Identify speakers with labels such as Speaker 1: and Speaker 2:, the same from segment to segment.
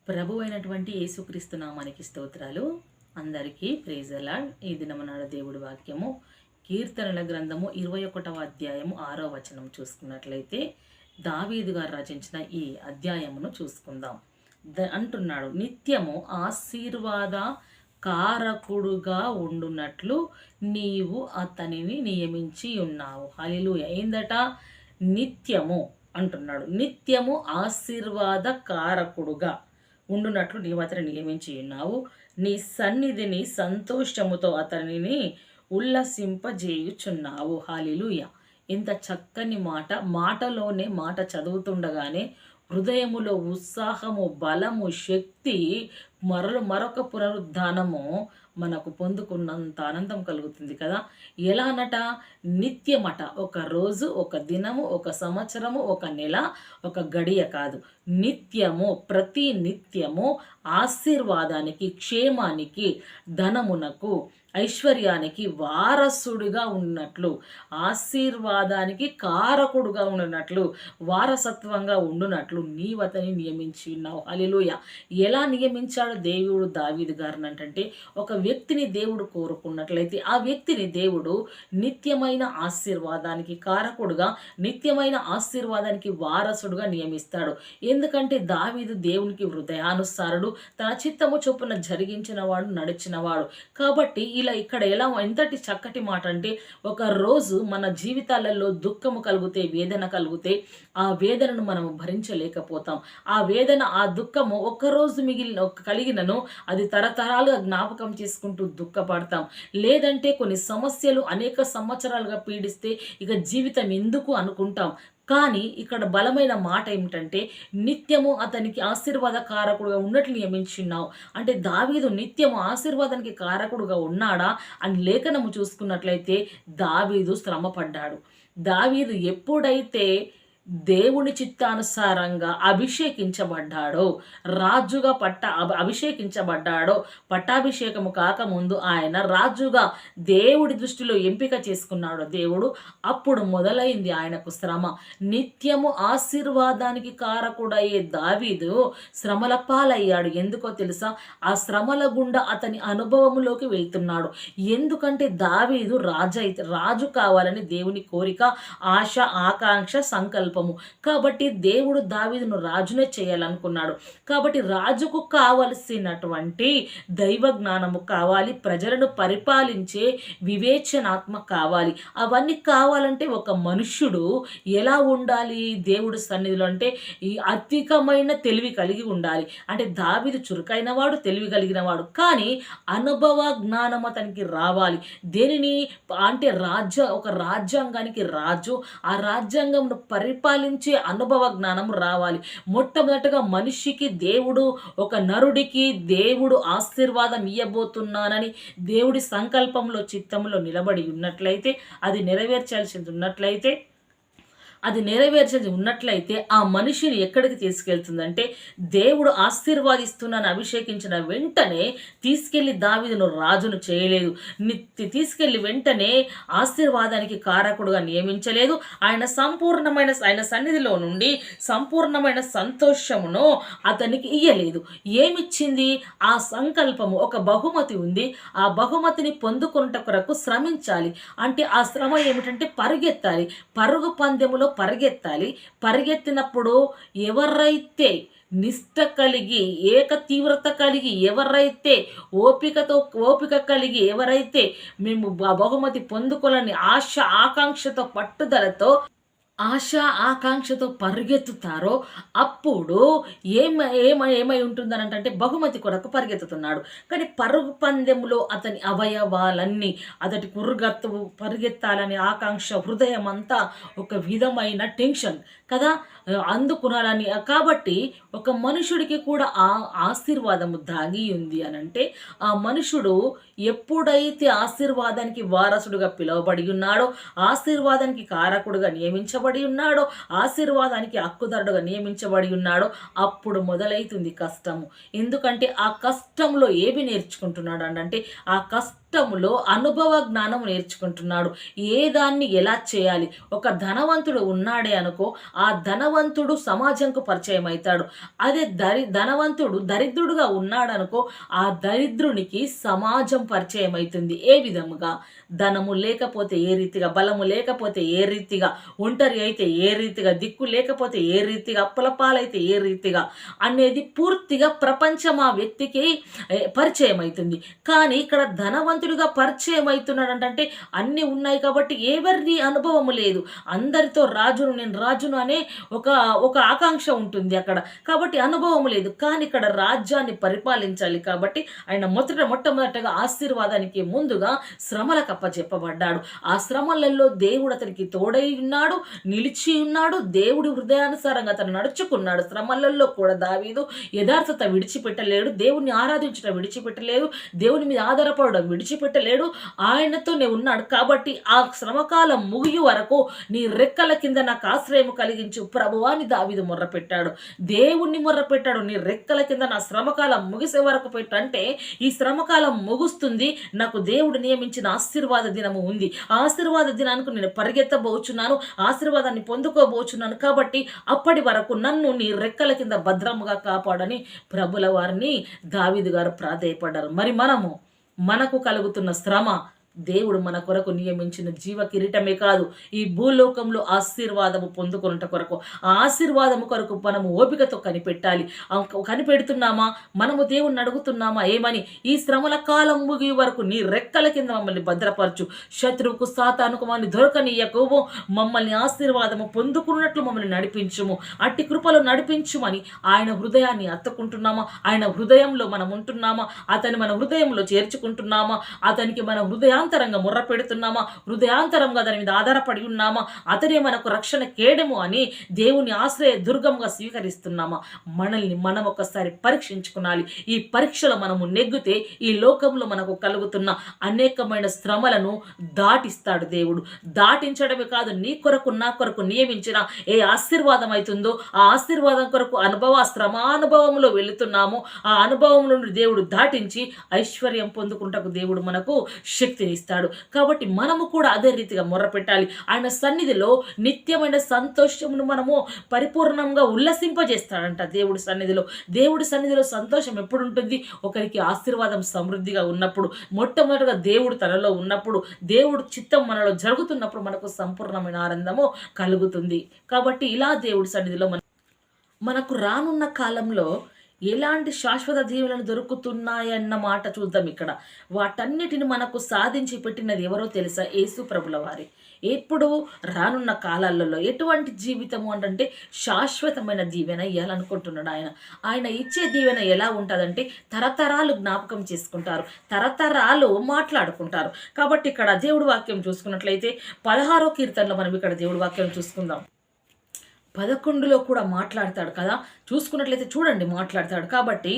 Speaker 1: ప్రభు అయినటువంటి యేసుక్రీస్తు నామానికి స్తోత్రాలు. అందరికీ ప్రైజ్ ది లార్డ్. ఈ దినమునాడు దేవుడి వాక్యము కీర్తనల గ్రంథము 21వ అధ్యాయము 6వ వచనం చూసుకున్నట్లయితే దావీదు గారు రచించిన ఈ అధ్యాయమును చూసుకుందాం. అంటున్నాడు, నిత్యము ఆశీర్వాద కారకుడుగా ఉండునట్లు నీవు అతనిని నియమించి ఉన్నావు. హల్లెలూయా. ఏందట? నిత్యము అంటున్నాడు. నిత్యము ఆశీర్వాద కారకుడుగా ఉండునట్లు నీవు అతని నియమించి ఉన్నావు. నీ సన్నిధిని సంతోషముతో అతనిని ఉల్లసింపజేయుచున్నావు. హల్లెలూయా. ఇంత చక్కని మాటలోనే మాట చదువుతుండగానే హృదయములో ఉత్సాహము, బలము, శక్తి, మరొక పునరుద్ధానము మనకు పొందుకున్నంత ఆనందం కలుగుతుంది కదా. ఎలానట? నిత్యమట. ఒక రోజు, ఒక దినము, ఒక సంవత్సరము, ఒక నెల, ఒక గడియ కాదు. నిత్యము, ప్రతి నిత్యము ఆశీర్వాదానికి, క్షేమానికి, ధనమునకు, ఐశ్వర్యానికి వారసుడిగా ఉన్నట్లు, ఆశీర్వాదానికి కారకుడుగా ఉన్నట్లు, వారసత్వంగా ఉండునట్లు నీవతని నియమించి ఉన్నావు. హల్లెలూయా. ఎలా నియమించాడు దేవుడు దావీదు గారిని అంటే, ఒక వ్యక్తిని దేవుడు కోరుకున్నట్లయితే ఆ వ్యక్తిని దేవుడు నిత్యమైన ఆశీర్వాదానికి కారకుడుగా, నిత్యమైన ఆశీర్వాదానికి వారసుడుగా నియమిస్తాడు. ఎందుకంటే దావీదు దేవునికి హృదయానుసారుడు, తన చిత్తము చొప్పున జరిగించిన వాడు, నడిచినవాడు. కాబట్టి ఇక్కడ ఎంతటి చక్కటి మాట అంటే, ఒక రోజు మన జీవితాలలో దుఃఖము కలిగితే, వేదన కలిగితే, ఆ వేదనను మనం భరించలేకపోతాం. ఆ వేదన, ఆ దుఃఖము ఒక్కరోజు కలిగినను అది తరతరాలుగా జ్ఞాపకం చేసుకుంటూ దుఃఖపడతాం. లేదంటే కొన్ని సమస్యలు అనేక సంవత్సరాలుగా పీడిస్తే ఇక జీవితం ఎందుకు అనుకుంటాం. కానీ ఇక్కడ బలమైన మాట ఏమిటంటే, నిత్యము అతనికి ఆశీర్వాద కారకుడుగా ఉన్నట్లు నియమించున్నావు. అంటే దావీదు నిత్యము ఆశీర్వాదానికి కారకుడుగా ఉన్నాడా అని లేఖనము చూసుకున్నట్లయితే దావీదు శ్రమపడ్డాడు. దావీదు ఎప్పుడైతే దేవుని చిత్తానుసారంగా అభిషేకించబడ్డాడో, రాజుగా అభిషేకించబడ్డాడో, పట్టాభిషేకము కాకముందు ఆయన రాజుగా దేవుడి దృష్టిలో ఎంపిక చేసుకున్నాడో దేవుడు, అప్పుడు మొదలైంది ఆయనకు శ్రమ. నిత్యము ఆశీర్వాదానికి కారకుడయ్యే దావీదు శ్రమల పాలయ్యాడు. ఎందుకో తెలుసా? ఆ శ్రమల గుండా అతని అనుభవములోకి వెళ్తున్నాడు. ఎందుకంటే దావీదు రాజు కావాలని దేవుని కోరిక, ఆశ, ఆకాంక్ష, సంకల్పం. కాబట్టి దేవుడు దావీదును రాజునే చేయాలనుకున్నాడు. కాబట్టి రాజుకు కావలసినటువంటి దైవ జ్ఞానము కావాలి, ప్రజలను పరిపాలించే వివేచనాత్మ కావాలి. అవన్నీ కావాలంటే ఒక మనుష్యుడు ఎలా ఉండాలి దేవుడి సన్నిధిలో అంటే, ఈ అధికమైన తెలివి కలిగి ఉండాలి. అంటే దావీదు చురుకైన వాడు, తెలివి కలిగిన వాడు, కానీ అనుభవ జ్ఞానం అతనికి రావాలి. దేనిని అంటే ఒక రాజ్యాంగానికి రాజు, ఆ రాజ్యాంగంను పరిపాలించే అనుభవ జ్ఞానం రావాలి. మొట్టమొదటిగా మనిషికి దేవుడు, ఒక నరుడికి దేవుడు ఆశీర్వాదం ఇయ్యబోతున్నానని దేవుడి సంకల్పంలో, చిత్తంలో నిలబడి ఉన్నట్లయితే, అది నెరవేర్చేది ఉన్నట్లయితే ఆ మనిషిని ఎక్కడికి తీసుకెళ్తుందంటే, దేవుడు ఆశీర్వాదిస్తున్నాను అభిషేకించిన వెంటనే తీసుకెళ్లి దావీదును రాజును చేయలేదు. తీసుకెళ్లి వెంటనే ఆశీర్వాదానికి కారకుడుగా నియమించలేదు. ఆయన సన్నిధిలో నుండి సంపూర్ణమైన సంతోషమును అతనికి ఇయ్యలేదు. ఏమిచ్చింది? ఆ సంకల్పము, ఒక బహుమతి ఉంది. ఆ బహుమతిని పొందుకున్నట కొరకు శ్రమించాలి. అంటే ఆ శ్రమ ఏమిటంటే పరిగెత్తాలి. పరుగు పందెములో పరిగెత్తినప్పుడు ఎవరైతే నిష్ట కలిగి, ఏక తీవ్రత కలిగి, ఎవరైతే ఓపిక కలిగి, ఎవరైతే మేము బహుమతి పొందుకోవాలని ఆకాంక్షతో, పట్టుదలతో, ఆకాంక్షతో పరిగెత్తుతారో అప్పుడు ఏమై ఉంటుందనంటే బహుమతి కొరకు పరిగెత్తుతున్నాడు. కానీ పరుగు పందెములో అతని అవయవాలన్నీ, అతడి పరిగెత్తాలని ఆకాంక్ష, హృదయం అంతా ఒక విధమైన టెన్షన్ కదా, అందుకునాలని. కాబట్టి ఒక మనుషుడికి కూడా ఆ ఆశీర్వాదము దాగి ఉంది అనంటే, ఆ మనుషుడు ఎప్పుడైతే ఆశీర్వాదానికి వారసుడుగా పిలువబడి ఉన్నాడో, ఆశీర్వాదానికి కారకుడుగా నియమించబడి ఉన్నాడో, ఆశీర్వాదానికి హక్కుదారుడుగా నియమించబడి ఉన్నాడో, అప్పుడు మొదలైతుంది కష్టము. ఎందుకంటే ఆ కష్టంలో ఏమి నేర్చుకుంటున్నాడు అంటే, ఆ కష్టములో అనుభవ జ్ఞానం నేర్చుకుంటున్నాడు. ఏ దాన్ని ఎలా చేయాలి. ఒక ధనవంతుడు ఉన్నాడే అనుకో, ఆ ధనవంతుడు సమాజంకు పరిచయం అవుతాడు. అదే ధనవంతుడు దరిద్రుడుగా ఉన్నాడనుకో, ఆ దరిద్రునికి సమాజం పరిచయం అవుతుంది. ఏ విధముగా? ధనము లేకపోతే ఏ రీతిగా, బలము లేకపోతే ఏ రీతిగా, ఒంటరి అయితే ఏ రీతిగా, దిక్కు లేకపోతే ఏ రీతిగా, అప్పుల పాలైతే ఏ రీతిగా అనేది పూర్తిగా ప్రపంచం ఆ వ్యక్తికి పరిచయం అవుతుంది. కానీ ఇక్కడ ధనవంతుడిగా పరిచయం అవుతున్నాడంటే అన్నీ ఉన్నాయి కాబట్టి ఎవరి అనుభవము లేదు. అందరితో రాజును, నేను రాజును అనే ఒక ఒక ఆకాంక్ష ఉంటుంది అక్కడ. కాబట్టి అనుభవం లేదు. కానీ ఇక్కడ రాజ్యాన్ని పరిపాలించాలి కాబట్టి ఆయన మొట్టమొదటగా ఆశీర్వాదానికి ముందుగా శ్రమలకు అప్పచెప్పబడ్డాడు. ఆ శ్రమలలో దేవుడు అతనికి తోడై ఉన్నాడు, నిలిచి ఉన్నాడు. దేవుడి హృదయానుసారంగా అతను నడుచుకున్నాడు. శ్రమలలో కూడా దావీదు యథార్థత విడిచిపెట్టలేడు, దేవుణ్ణి ఆరాధించడం విడిచిపెట్టలేదు, దేవుని మీద ఆధారపడడం విడిచిపెట్టలేడు. ఆయనతోనే ఉన్నాడు. కాబట్టి ఆ శ్రమకాలం ముగియు వరకు నీ రెక్కల కింద నాకు ఆశ్రయము కలిగించు ప్రభువాని దావీదు మొర్రపెట్టాడు. దేవుణ్ణి మొర్రపెట్టాడు. నీ రెక్కల కింద నా శ్రమకాలం ముగిసే వరకు పెట్టంటే ఈ శ్రమకాలం ముగుస్తుంది, నాకు దేవుడు నియమించిన ఆశీర్వాద దినము ఉంది. ఆశీర్వాద దినానికి నేను పరిగెత్తబోచున్నాను, ఆశీర్వాదాన్ని పొందుకోబోచున్నాను. కాబట్టి అప్పటి వరకు నన్ను నీ రెక్కల కింద భద్రముగా కాపాడని ప్రభుల వారిని దావీదు గారు ప్రాధేయపడ్డారు. మరి మనకు కలుగుతున్న శ్రమ దేవుడు మన కొరకు నియమించిన జీవ కిరీటమే కాదు, ఈ భూలోకంలో ఆశీర్వాదము పొందుకున్నట కొరకు, ఆ ఆశీర్వాదము కొరకు మనము ఓపికతో కనిపెట్టాలి. కనిపెడుతున్నామా? మనము దేవుణ్ణి అడుగుతున్నామా ఏమని? ఈ శ్రమల కాలం ముగి వరకు నీ రెక్కల కింద మమ్మల్ని భద్రపరచు, శత్రువుకు సాతానుకు మమ్మల్ని దొరకనీయకు, మమ్మల్ని ఆశీర్వాదము పొందుకున్నట్లు మమ్మల్ని నడిపించుము, అట్టి కృపలో నడిపించుమని ఆయన హృదయాన్ని అత్తుకుంటున్నామా? ఆయన హృదయంలో మనం ఉంటున్నామా? అతని మన హృదయంలో చేర్చుకుంటున్నామా? అతనికి మన హృదయాంతరంగా ముర్ర పెడుతున్నామా? హృదయాంతరంగా దాని మీద ఆధారపడి ఉన్నామా? అతనే మనకు రక్షణ కేడము అని దేవుని ఆశ్రయ దుర్గంగా స్వీకరిస్తున్నామా? మనల్ని మనం ఒకసారి పరీక్షించుకోవాలి. ఈ పరీక్షలో మనము నెగ్గితే ఈ లోకంలో మనకు కలుగుతున్న అనేకమైన శ్రమలను దాటిస్తాడు దేవుడు. దాటించడమే కాదు, నీ కొరకు నా కొరకు నియమించిన ఏ ఆశీర్వాదం అవుతుందో ఆ ఆశీర్వాదం కొరకు శ్రమానుభవంలో వెళుతున్నామో ఆ అనుభవం నుండి దేవుడు దాటించి ఐశ్వర్యం పొందుకుంటకు దేవుడు మనకు శక్తినిస్తాడు. కాబట్టి మనము కూడా అదే రీతిగా మొర్రపెట్టాలి. ఆయన సన్నిధిలో నిత్యమైన సంతోషమును మనము పరిపూర్ణంగా ఉల్లసింపజేస్తాడంట. దేవుడి సన్నిధిలో సంతోషం ఎప్పుడు ఉంటుంది? ఒకరికి ఆశీర్వాదం సమృద్ధిగా ఉన్నప్పుడు, మొట్టమొదటిగా దేవుడు తనలో ఉన్నప్పుడు, దేవుడు చిత్తం మనలో జరుగుతున్నప్పుడు మనకు సంపూర్ణమైన ఆనందము కలుగుతుంది. కాబట్టి ఇలా దేవుడి సన్నిధిలో మనకు రానున్న కాలంలో ఎలాంటి శాశ్వత దీవెనలు దొరుకుతున్నాయన్న మాట చూద్దాం. ఇక్కడ వాటన్నిటిని మనకు సాధించి పెట్టినది ఎవరో తెలుసా? యేసు ప్రభుల వారి. ఎప్పుడు రానున్న కాలాలలో ఎటువంటి జీవితము అంటే శాశ్వతమైన దీవెన ఇవ్వాలనుకుంటున్నాడు ఆయన ఇచ్చే దీవెన ఎలా ఉంటుందంటే తరతరాలు జ్ఞాపకం చేసుకుంటారు, తరతరాలు మాట్లాడుకుంటారు. కాబట్టి ఇక్కడ దేవుడి వాక్యం చూసుకున్నట్లయితే 16వ కీర్తనలో మనం ఇక్కడ దేవుడి వాక్యం చూసుకుందాం. 11లో కూడా మాట్లాడతాడు కదా, చూసుకున్నట్లయితే చూడండి మాట్లాడతాడు. కాబట్టి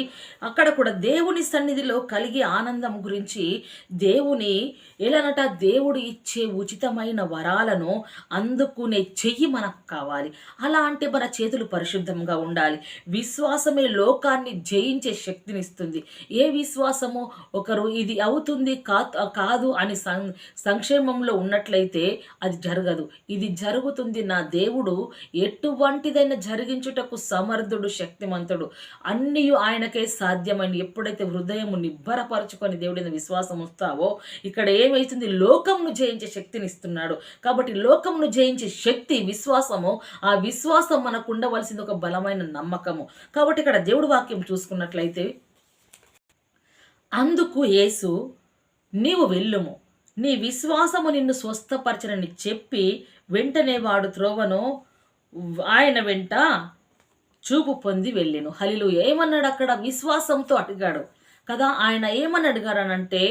Speaker 1: అక్కడ కూడా దేవుని సన్నిధిలో కలిగే ఆనందం గురించి దేవుని ఎలానట, దేవుడు ఇచ్చే ఉచితమైన వరాలను అందుకునే చెయ్యి మనకు కావాలి. అలా అంటే మన చేతులు పరిశుద్ధంగా ఉండాలి. విశ్వాసమే లోకాన్ని జయించే శక్తినిస్తుంది. ఏ విశ్వాసము? ఒకరు ఇది అవుతుంది కాదు అని సంక్షేమంలో ఉన్నట్లయితే అది జరగదు. ఇది జరుగుతుంది, నా దేవుడు ఎటువంటిదైనా జరిగించుటకు సమర్థుడు, శక్తిమంతుడు, అన్నీ ఆయనకే సాధ్యమని ఎప్పుడైతే హృదయము నిబ్బరపరచుకొని దేవుడిని విశ్వాసం వస్తావో ఇక్కడ ఏమైతుంది? లోకంను జయించే శక్తిని ఇస్తున్నాడు. కాబట్టి లోకంను జయించే శక్తి విశ్వాసము. ఆ విశ్వాసం మనకు ఉండవలసింది ఒక బలమైన నమ్మకము. కాబట్టి ఇక్కడ దేవుడి వాక్యం చూసుకున్నట్లయితే, అందుకు యేసు, నీవు వెళ్ళుము, నీ విశ్వాసము నిన్ను స్వస్థపరచనని చెప్పి వెంటనే వాడు త్రోవను ఆయన వెంట చూపు పొంది వెళ్ళెను. హల్లెలూయా. ఏమన్నాడు అక్కడ? విశ్వాసంతో అడిగాడు కదా. ఆయన ఏమని అడిగాడనంటే,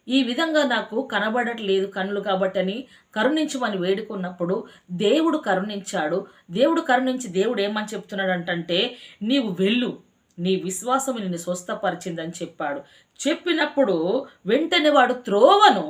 Speaker 1: ఈ విధంగా నాకు కనబడట్లేదు కన్నులు కాబట్టి అని కరుణించమని వేడుకున్నప్పుడు దేవుడు కరుణించాడు. దేవుడు కరుణించి దేవుడు ఏమని చెప్తున్నాడంటే, నీవు వెళ్ళు, నీ విశ్వాసం నిన్ను స్వస్థపరిచిందని చెప్పాడు. చెప్పినప్పుడు వెంటనే వాడు త్రోవను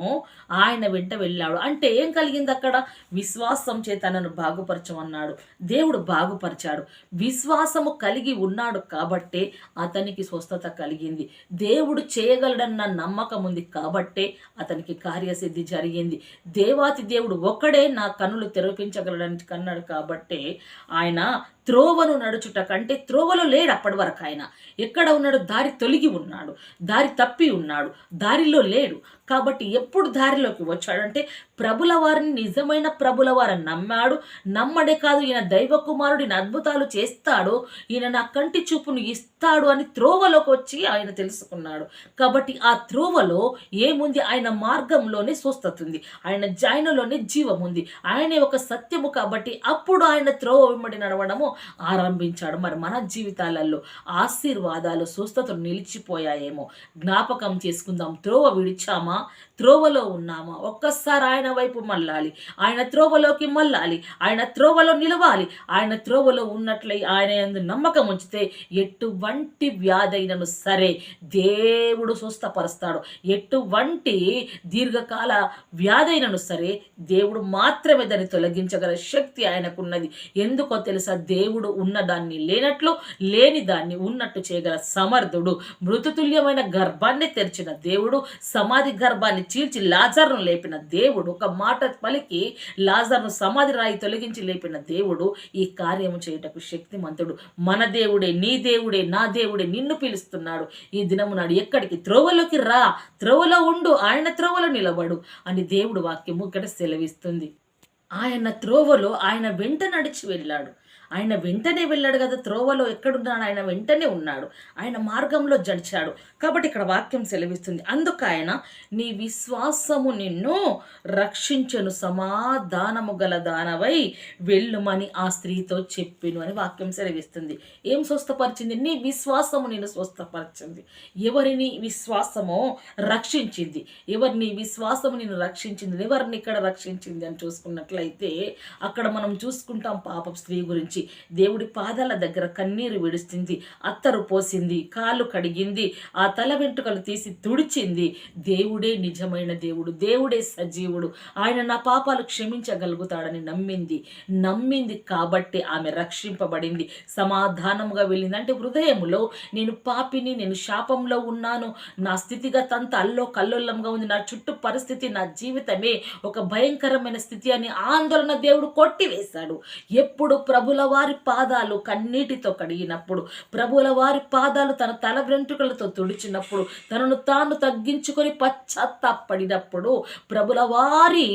Speaker 1: ఆయన వెంట వెళ్ళాడు. అంటే ఏం కలిగింది అక్కడ? విశ్వాసం చేత నన్ను బాగుపరచమన్నాడు. దేవుడు బాగుపరిచాడు. విశ్వాసము కలిగి ఉన్నాడు కాబట్టే అతనికి స్వస్థత కలిగింది. దేవుడు చేయగలడన్న నమ్మకం ఉంది కాబట్టే అతనికి కార్యసిద్ధి జరిగింది. దేవాతి దేవుడు ఒక్కడే నా కన్నులు తెరిపించగలడని కన్నాడు కాబట్టే ఆయన త్రోవను నడుచుట కంటే త్రోవలో లేడు అప్పటి వరకు. ఆయన ఎక్కడ ఉన్నాడు? దారి తొలగి ఉన్నాడు, దారి తప్పి ఉన్నాడు, దారిలో లేడు. కాబట్టి ఎప్పుడు దారిలోకి వచ్చాడంటే ప్రభుల వారిని, నిజమైన ప్రభుల వారిని నమ్మాడు. నమ్మడే కాదు, ఈయన దైవ కుమారుడు, ఈయన అద్భుతాలు చేస్తాడు, ఈయన నా కంటి చూపును ఇస్తాడు అని త్రోవలోకి వచ్చి ఆయన తెలుసుకున్నాడు. కాబట్టి ఆ త్రోవలో ఏముంది? ఆయన మార్గంలోనే స్వస్థత ఉంది, ఆయనలోనే జీవం ఉంది, ఆయనే ఒక సత్యము. కాబట్టి అప్పుడు ఆయన త్రోవ వెంబడి నడవడము ఆరంభించాడు. మరి మన జీవితాలలో ఆశీర్వాదాలు, స్వస్థతలు నిలిచిపోయాయేమో జ్ఞాపకం చేసుకుందాం. త్రోవ విడిచామా? త్రోవలో ఉన్నామా? ఒక్కసారి ఆయన వైపు మళ్ళాలి, ఆయన త్రోవలోకి మళ్ళాలి, ఆయన త్రోవలో నిలవాలి. ఆయన త్రోవలో ఉన్నట్లయి ఆయన యందు నమ్మకం ఉంచితే ఎటువంటి వ్యాధైనను సరే దేవుడు స్వస్థపరుస్తాడు. ఎటువంటి దీర్ఘకాల వ్యాధైనను సరే దేవుడు మాత్రమే దాన్ని తొలగించగల శక్తి ఆయనకున్నది. ఎందుకో తెలుసా? దేవుడు ఉన్నదాన్ని లేనట్లు, లేని దాన్ని ఉన్నట్టు చేయగల సమర్థుడు. మృతుతుల్యమైన గర్భాన్ని తెరిచిన దేవుడు, సమాధి గర్భాన్ని చీల్చి లాజర్ను లేపిన దేవుడు, ఒక మాట పలికి లాజర్ను సమాధి రాయి తొలగించి లేపిన దేవుడు ఈ కార్యము చేయుటకు శక్తిమంతుడు. మన దేవుడే, నీ దేవుడే, నా దేవుడే నిన్ను పిలుస్తున్నాడు ఈ దినము నాడు. ఎక్కడికి? త్రోవలోకి రా, త్రోవలో ఉండు, ఆయన త్రోవలో నిలబడు అని దేవుడు వాక్యము ఇక్కడ సెలవిస్తుంది. ఆయన త్రోవలో ఆయన వెంట నడిచి వెళ్ళాడు. ఆయన వెంటనే వెళ్ళాడు కదా, త్రోవలో ఎక్కడున్నాడు? ఆయన వెంటనే ఉన్నాడు, ఆయన మార్గంలో జడిచాడు. కాబట్టి ఇక్కడ వాక్యం సెలవిస్తుంది, అందుకు ఆయన నీ విశ్వాసము నిన్ను రక్షించెను, సమాధానము గల దానవై వెళ్ళుమని ఆ స్త్రీతో చెప్పిను అని వాక్యం సెలవిస్తుంది. ఏం స్వస్థపరిచింది? నీ విశ్వాసము నిన్ను స్వస్థపరిచింది. ఎవరిని విశ్వాసమో రక్షించింది. ఎవరిని విశ్వాసము నిన్ను రక్షించింది? ఎవరిని ఇక్కడ రక్షించింది అని చూసుకున్నట్లయితే అక్కడ మనం చూసుకుంటాం పాప స్త్రీ గురించి. దేవుడి పాదాల దగ్గర కన్నీరు విడుస్తుంది, అత్తరు పోసింది, కాళ్ళు కడిగింది, ఆ తల వెంట్రుకలు తీసి తుడిచింది. దేవుడే నిజమైన దేవుడు, దేవుడే సజీవుడు, ఆయన నా పాపాలు క్షమించగలుగుతాడని నమ్మింది కాబట్టి ఆమె రక్షింపబడింది, సమాధానముగా వెళ్ళింది. అంటే హృదయములో నేను పాపిని, నేను శాపంలో ఉన్నాను, నా స్థితిగత అంతా అల్లో కల్లోలంగా ఉంది, నా చుట్టూ పరిస్థితి, నా జీవితమే ఒక భయంకరమైన స్థితి అని ఆందోళన దేవుడు కొట్టివేశాడు. ఎప్పుడు ప్రభుల వారి పాదాలు కన్నీటితో కడిగినప్పుడు, ప్రభుల వారి పాదాలు తన తల వెంట్రుకలతో తుడిచినప్పుడు, తనను తాను తగ్గించుకొని పశ్చాత్తాపడినప్పుడు ప్రభుల వారి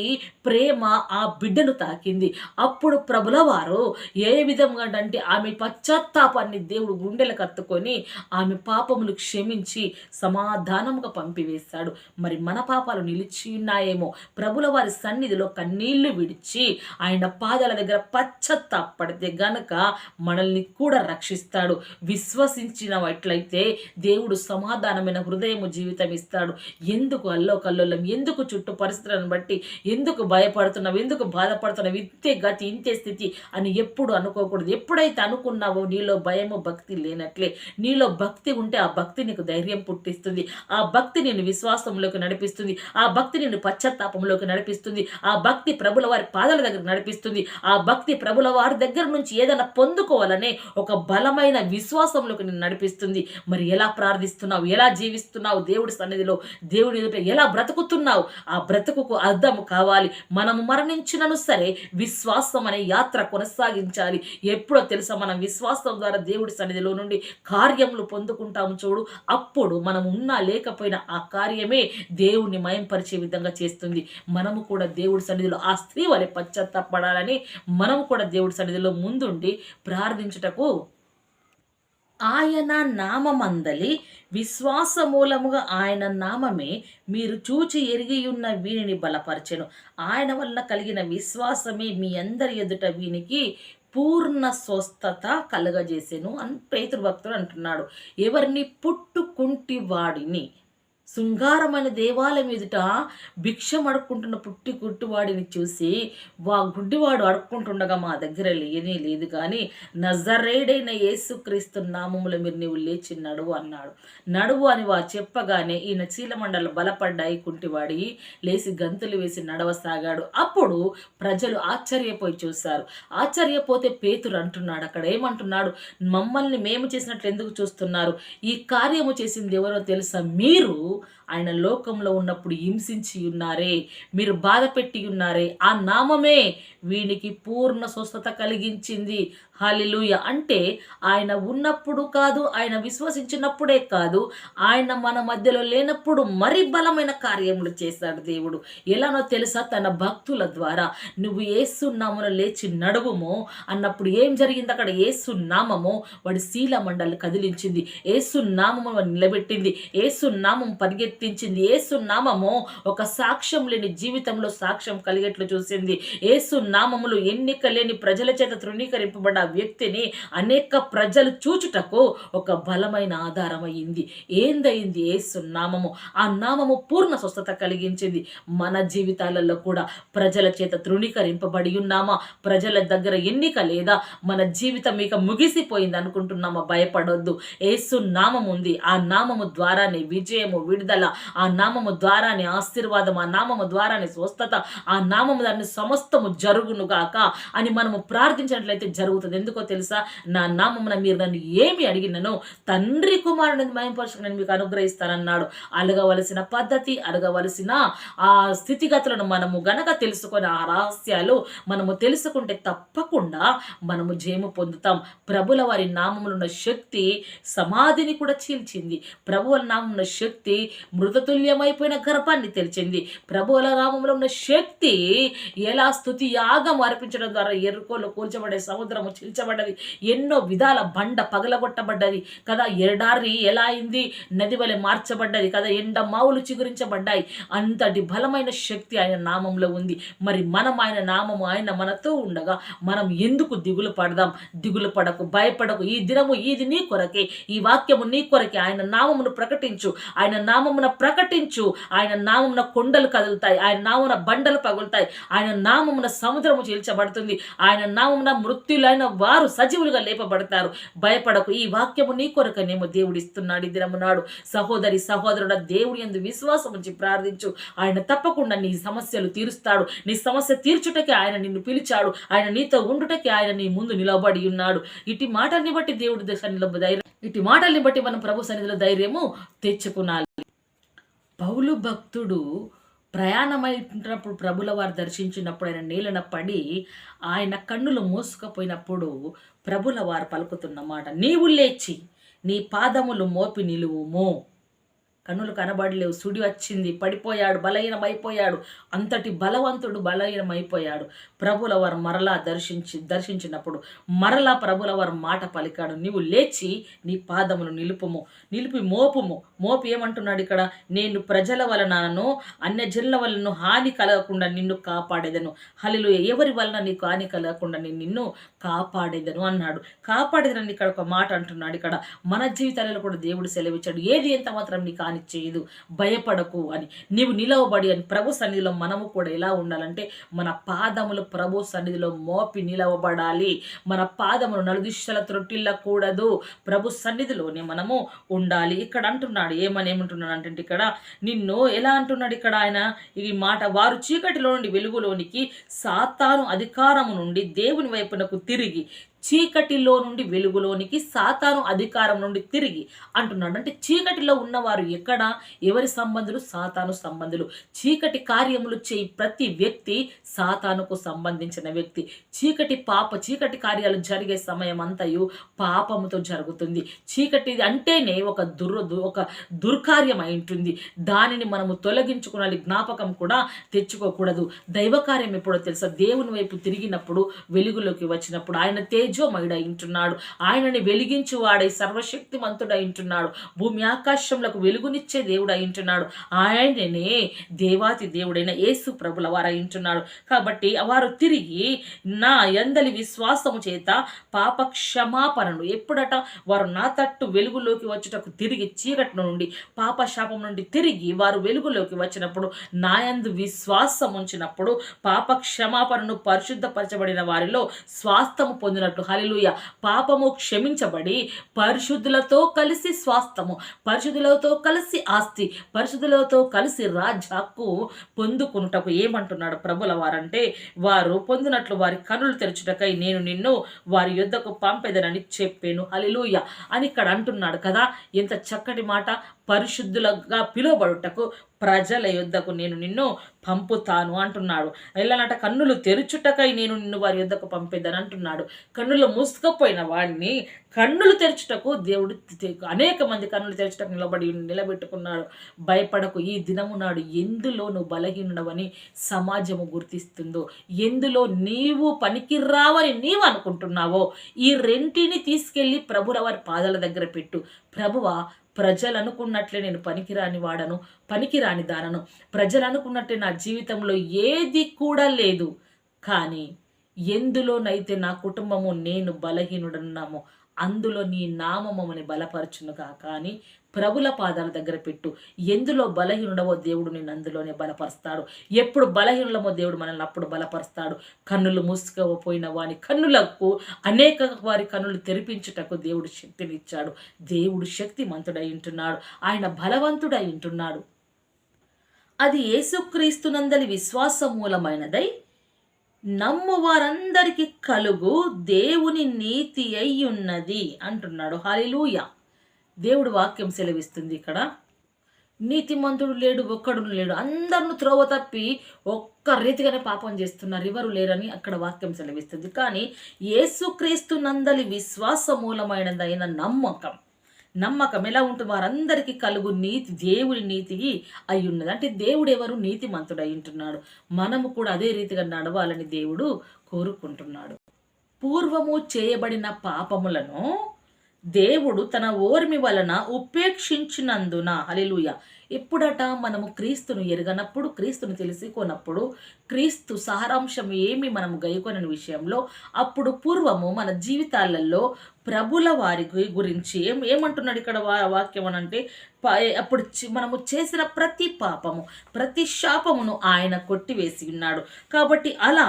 Speaker 1: ప్రేమ ఆ బిడ్డను తాకింది. అప్పుడు ప్రభుల వారు ఏ విధంగా అంటే ఆమె పశ్చాత్తాపాన్ని దేవుడు గుండెలకు కత్తుకొని ఆమె పాపములు క్షమించి సమాధానముగా పంపివేశాడు. మరి మన పాపాలు నిలిచి ఉన్నాయేమో, ప్రభుల వారి సన్నిధిలో కన్నీళ్లు విడిచి ఆయన పాదాల దగ్గర పశ్చాత్తాపడితే గనక మనల్ని కూడా రక్షిస్తాడు. విశ్వసించినట్లయితే దేవుడు సమాధానమైన హృదయము జీవితం ఇస్తాడు. ఎందుకు అల్లోకల్లోలం? ఎందుకు చుట్టూ పరిస్థితులను బట్టి ఎందుకు భయపడుతున్నావు, ఎందుకు బాధపడుతున్నావు, ఇంతే గతి, ఇంతే స్థితి అని ఎప్పుడు అనుకోకూడదు. ఎప్పుడైతే అనుకున్నావో నీలో భయము, భక్తి లేనట్లే. నీలో భక్తి ఉంటే ఆ భక్తి నీకు ధైర్యం పుట్టిస్తుంది, ఆ భక్తి నిన్ను విశ్వాసంలోకి నడిపిస్తుంది, ఆ భక్తి నిన్ను పశ్చాత్తాపంలోకి నడిపిస్తుంది, ఆ భక్తి ప్రభుల వారి పాదాల దగ్గర నడిపిస్తుంది, ఆ భక్తి ప్రభుల వారి దగ్గర నుంచి ఏదైనా పొందుకోవాలనే ఒక బలమైన విశ్వాసంలోకి నిన్ను నడిపిస్తుంది. మరి ఎలా ప్రార్థిస్తున్నావు, ఎలా జీవిస్తున్నావు, దేవుడి సన్నిధిలో దేవుడి ఎదుట ఎలా బ్రతుకుతున్నావు? ఆ బ్రతుకుకు అర్థం కావాలి. మనము మరణించినను సరే విశ్వాసం అనే యాత్ర కొనసాగించాలి. ఎప్పుడో తెలుసా? మనం విశ్వాసం ద్వారా దేవుడి సన్నిధిలో నుండి కార్యములు పొందుకుంటాము చూడు, అప్పుడు మనం ఉన్నా లేకపోయినా ఆ కార్యమే దేవుణ్ణి మయంపరిచే విధంగా చేస్తుంది. మనము కూడా దేవుడి సన్నిధిలో ఆ స్త్రీ వలె పశ్చాత్తాపడాలని మనము కూడా దేవుడి సన్నిధిలో ముందుండి ప్రార్థించుటకు ఆయన నామమందలి విశ్వాసమూలముగా ఆయన నామమే మీరు చూచి ఎరిగియున్న వీనిని బలపరచెను. ఆయన వల్ల కలిగిన విశ్వాసమే మీ అందరి ఎదుట వీనికి పూర్ణ స్వస్థత కలుగజేసెను అని పేతురు భక్తుడు అంటున్నాడు. ఎవరిని? పుట్టుకుంటి వాడిని. శృంగారమైన దేవాలయం ఎదుట భిక్షం అడుక్కుంటున్న పుట్టి గుడ్డివాడిని చూసి గుడ్డివాడు అడుక్కుంటుండగా మా దగ్గర లేనే లేదు కానీ నజరేడైన యేసుక్రీస్తు నామములో మీరు నీవు లేచి నడువు అన్నాడు. నడువు అని వారు చెప్పగానే ఈయన చీలమండలు బలపడ్డాయి, కుంటివాడి లేచి గంతులు వేసి నడవసాగాడు. అప్పుడు ప్రజలు ఆశ్చర్యపోయి చూశారు. ఆశ్చర్యపోతే పేతురు అంటున్నాడు, అక్కడ ఏమంటున్నాడు, మమ్మల్ని మేము చేసినట్లు ఎందుకు చూస్తున్నారు? ఈ కార్యము చేసింది ఎవరో తెలుసా? మీరు ఆయన లోకంలో ఉన్నప్పుడు హింసించి ఉన్నారే, మీరు బాధ పెట్టి ఉన్నారే, ఆ నామమే వీనికి పూర్ణ స్వస్థత కలిగించింది. హల్లెలూయ. అంటే ఆయన ఉన్నప్పుడు కాదు, ఆయన విశ్వసించినప్పుడే కాదు, ఆయన మన మధ్యలో లేనప్పుడు మరి బలమైన కార్యములు చేశాడు దేవుడు. ఎలానో తెలుసా? తన భక్తుల ద్వారా. నువ్వు యేసు నామములో లేచి నడువుము అన్నప్పుడు ఏం జరిగింది అక్కడ? యేసు నామము వాడి శీల మండలి కదిలించింది, యేసు నామము నిలబెట్టింది, యేసు నామం పరిగెత్తించింది, యేసు నామము ఒక సాక్ష్యం లేని జీవితంలో సాక్ష్యం కలిగేట్లు చూసింది. యేసు నామములు ఎన్నిక లేని ప్రజల చేత తృణీకరింపబడ్డ వ్యక్తిని అనేక ప్రజలు చూచుటకు ఒక బలమైన ఆధారం అయింది. ఏందయింది? యేసు నామము. ఆ నామము పూర్ణ స్వస్థత కలిగించింది. మన జీవితాలలో కూడా ప్రజల చేత తృణీకరింపబడి ఉన్నామా? ప్రజల దగ్గర ఎన్నిక లేదా? మన జీవితం ఇక ముగిసిపోయింది అనుకుంటున్నామా? భయపడొద్దు. యేసు నామం ఉంది. ఆ నామము ద్వారానే విజయము, విడుదల, ఆ నామము ద్వారానే ఆశీర్వాదం, ఆ నామము ద్వారానే స్వస్థత, ఆ నామము దాన్ని సమస్తము జరుగునుగాక అని మనము ప్రార్థించినట్లయితే జరుగుతుంది. ఎందుకో తెలుసా? నా నామమున మీరు నన్ను ఏమి అడిగినను తండ్రి కుమారుని మహిమపరచుకుని నేను మీకు అనుగ్రహిస్తానన్నాడు. అడగవలసిన పద్ధతి, అడగవలసిన ఆ స్థితిగతులను మనము గనక తెలుసుకొని ఆ రహస్యాలు మనము తెలుసుకుంటే తప్పకుండా మనము జయము పొందుతాం. ప్రభుల వారి నామములో ఉన్న శక్తి సమాధిని కూడా చీల్చింది. ప్రభువుల నామమున్న శక్తి మృతతుల్యమైపోయిన గర్భాన్ని తెరిచింది. ప్రభువుల నామములో ఉన్న శక్తి ఎలా స్తుతి యాగం అర్పించడం ద్వారా ఎరుకోలు కూల్చబడే సముద్రము చీల్చబడ్డది, ఎన్నో విధాల బండ పగలగొట్టబడ్డది కదా, ఎడారి ఎలా అయింది? నది వలె మార్చబడ్డది కదా, ఎండ మావులు చిగురించబడ్డాయి. అంతటి బలమైన శక్తి ఆయన నామంలో ఉంది. మరి మనం ఆయన నామము, ఆయన మనతో ఉండగా మనం ఎందుకు దిగులు పడదాం? దిగులు పడకు, భయపడకు. ఈ దినము ఇది నీ కొరకే, ఈ వాక్యము నీ కొరకే. ఆయన నామమును ప్రకటించు, ఆయన నామమున ప్రకటించు. ఆయన నామమున కొండలు కదులుతాయి, ఆయన నామమున బండలు పగులుతాయి, ఆయన నామమున సముద్రము చీల్చబడుతుంది, ఆయన నామమున మృత్యులైన వారు సజీవులుగా లేపబడతారు. భయపడకు, ఈ వాక్యము నీ కొరకనేమో దేవుడు ఇస్తున్నాడు ఈ దినమునాడు. సహోదరి సహోదరుడ, దేవుని యందు విశ్వాసం ఉంచి ప్రార్థించు. ఆయన తప్పకుండా నీ సమస్యలు తీరుస్తాడు. నీ సమస్య తీర్చుటకే ఆయన నిన్ను పిలిచాడు. ఆయన నీతో ఉండుటకే ఆయన నీ ముందు నిలబడి ఉన్నాడు. ఇటు మాటల్ని బట్టి దేవుడి సన్నిధిలో ధైర్యం, ఇటు మాటల్ని బట్టి మనం ప్రభు సన్నిధిలో ధైర్యము తెచ్చుకునాలి. పౌలు భక్తుడు ప్రయాణమైనప్పుడు ప్రభుల వారు దర్శించినప్పుడు ఆయన నేలన పడి ఆయన కన్నులు మూసుకుపోయినప్పుడు ప్రభుల వారు పలుకుతున్న మాట, నీవు లేచి నీ పాదములు మోపి నిలువుము. కన్నులు కనబడలేవు, సుడి వచ్చింది, పడిపోయాడు, బలహీనమైపోయాడు. అంతటి బలవంతుడు బలహీనమైపోయాడు. ప్రభుల వారు మరలా దర్శించినప్పుడు మరలా ప్రభుల వారు మాట పలికాడు, నీవు లేచి నీ పాదములు నిలుపుము, నిలిపి మోపుము. మోపి ఏమంటున్నాడు ఇక్కడ? నేను ప్రజల వలనను అన్యజనుల వలన హాని కలగకుండా నిన్ను కాపాడేదను. హల్లెలూయా. ఎవరి వలన నీకు హాని కలగకుండా నేను నిన్ను కాపాడేదను అన్నాడు. కాపాడేదని ఇక్కడ ఒక మాట అంటున్నాడు. ఇక్కడ మన జీవితాలలో కూడా దేవుడు సెలవిచ్చాడు, ఏది ఎంత మాత్రం నీకు హాని చేయదు, భయపడకు అని. నీవు నిలవబడి అని ప్రభు సన్నిధిలో మనము కూడా ఎలా ఉండాలంటే మన పాదములు ప్రభు సన్నిధిలో మోపి నిలవబడాలి. మన పాదములు నలుదిశల త్రొట్టిల్లకూడదు, ప్రభు సన్నిధిలోనే మనము ఉండాలి. ఇక్కడ అంటున్నాడు, ఏమంటున్నాడు అంటే ఇక్కడ నిన్ను ఎలా అంటున్నాడు ఇక్కడ ఆయన ఈ మాట, వారు చీకటిలో నుండి వెలుగులోనికి, సాతాను అధికారము నుండి దేవుని వైపునకు తిరిగి, చీకటిలో నుండి వెలుగులోనికి, సాతాను అధికారం నుండి తిరిగి అంటున్నాడు. అంటే చీకటిలో ఉన్నవారు ఎక్కడ? ఎవరి సంబంధులు? సాతాను సంబంధులు. చీకటి కార్యములు చేయి ప్రతి వ్యక్తి సాతానుకు సంబంధించిన వ్యక్తి. చీకటి కార్యాలు జరిగే సమయం అంతయు పాపముతో జరుగుతుంది. చీకటి అంటేనే ఒక దుర్కార్యం అయి ఉంటుంది. దానిని మనము తొలగించుకునాలి, జ్ఞాపకం కూడా తెచ్చుకోకూడదు. దైవ కార్యం ఎప్పుడో తెలుసా? దేవుని వైపు తిరిగినప్పుడు, వెలుగులోకి వచ్చినప్పుడు, ఆయన తేజోమయుడై ఉంటున్నాడు. ఆయనని వెలిగించు వాడై సర్వశక్తిమంతుడై ఉంటున్నాడు. భూమి ఆకాశములకు వెలుగునిచ్చే దేవుడు అయి ఉంటున్నాడు. ఆయననే దేవాతి దేవుడైన యేసు ప్రభుల వారు అయి ఉంటున్నాడు. కాబట్టి వారు తిరిగి నా యందలి విశ్వాసము చేత పాప క్షమాపణను ఎప్పుడట వారు నా తట్టు వెలుగులోకి వచ్చుటకు తిరిగి చీకటి నుండి పాప శాపం నుండి తిరిగి వారు వెలుగులోకి వచ్చినప్పుడు నాయందు విశ్వాసం ఉంచినప్పుడు పాప క్షమాపణను పరిశుద్ధపరచబడిన వారిలో స్వాస్థము పొందినట్టు. హల్లెలూయా. పాపము క్షమించబడి పరిశుద్ధులతో కలిసి స్వాస్థము, పరిశుద్ధులతో కలిసి ఆస్తి, పరిశుద్ధులతో కలిసి రాజ్యాకు పొందుకున్నటకు ఏమంటున్నాడు ప్రభుల వారంటే, వారు పొందినట్లు వారి కనులు తెరచుటకై నేను నిన్ను వారి యుద్ధకు పంపెదనని చెప్పాను. హల్లెలూయా అని ఇక్కడ అంటున్నాడు కదా. ఎంత చక్కటి మాట. పరిశుద్ధులుగా పిలువబడుటకు ప్రజల యుద్ధకు నేను నిన్ను పంపుతాను అంటున్నాడు. ఎలానట కన్నులు తెరుచుటకై నేను నిన్ను వారి యుద్ధకు పంపేదని అంటున్నాడు. కన్నులు మూసుకపోయిన వాడిని కన్నులు తెరచుటకు దేవుడు అనేక మంది కన్నులు తెరచుటకు నిలబెట్టుకున్నాడు. భయపడకు, ఈ దినము నాడు ఎందులో నువ్వు బలహీనుడవని సమాజము గుర్తిస్తుందో, ఎందులో నీవు పనికిరావని నీవు అనుకుంటున్నావో, ఈ రెంటిని తీసుకెళ్ళి ప్రభుల వారి పాదాల దగ్గర పెట్టు. ప్రభువా, ప్రజలు అనుకున్నట్లే నేను పనికిరాని వాడను, పనికిరాని దానను. ప్రజలు అనుకున్నట్లే నా జీవితంలో ఏది కూడా లేదు. కానీ ఎందులోనైతే నా కుటుంబము నేను బలహీనుడన్నామో అందులో నీ నామమని బలపరచునుగా. కానీ ప్రభుల పాదాల దగ్గర పెట్టు. ఎందులో బలహీనుడవో దేవుడు నిన్ను అందులోనే బలపరుస్తాడు. ఎప్పుడు బలహీనులమో దేవుడు మనల్ని అప్పుడు బలపరుస్తాడు. కన్నులు మూసుకపోయిన వాని కన్నులకు అనేక వారి కన్నులు తెరిపించుటకు దేవుడు శక్తినిచ్చాడు. దేవుడు శక్తిమంతుడై ఉంటున్నాడు. ఆయన బలవంతుడై ఉంటున్నాడు. అది యేసుక్రీస్తునందలి విశ్వాస మూలమైనదై నమ్ము వారందరికీ కలుగు దేవుని నీతి అయి ఉన్నది అంటున్నాడు. హల్లెలూయా. దేవుడు వాక్యం సెలవిస్తుంది ఇక్కడ. నీతిమంతుడు లేడు, ఒక్కడు లేడు, అందరిని త్రోవ తప్పి ఒక్క రీతిగానే పాపం చేస్తున్నారు, ఎవరు లేరని అక్కడ వాక్యం సెలవిస్తుంది. కానీ యేసుక్రీస్తు నందలి విశ్వాస మూలమైనదైన నమ్మకం ఎలా ఉంటుంది? వారందరికీ కలుగు నీతి, దేవుని నీతి అయి ఉన్నది. అంటే దేవుడు ఎవరు? నీతిమంతుడు అయి ఉంటున్నాడు. మనము కూడా అదే రీతిగా నడవాలని దేవుడు కోరుకుంటున్నాడు. పూర్వము చేయబడిన పాపములను దేవుడు తన ఓర్మి వలన ఉపేక్షించినందున. హల్లెలూయా. ఎప్పుడట మనము క్రీస్తును ఎరగనప్పుడు, క్రీస్తును తెలుసుకోనప్పుడు, క్రీస్తు సారాంశం ఏమి మనము గైకొనని విషయంలో అప్పుడు పూర్వము మన జీవితాలలో ప్రభుల వారి గురించి ఏమంటున్నాడు ఇక్కడ వాక్యం అనంటే, అప్పుడు మనము చేసిన ప్రతి పాపము, ప్రతి శాపమును ఆయన కొట్టివేసి ఉన్నాడు. కాబట్టి అలా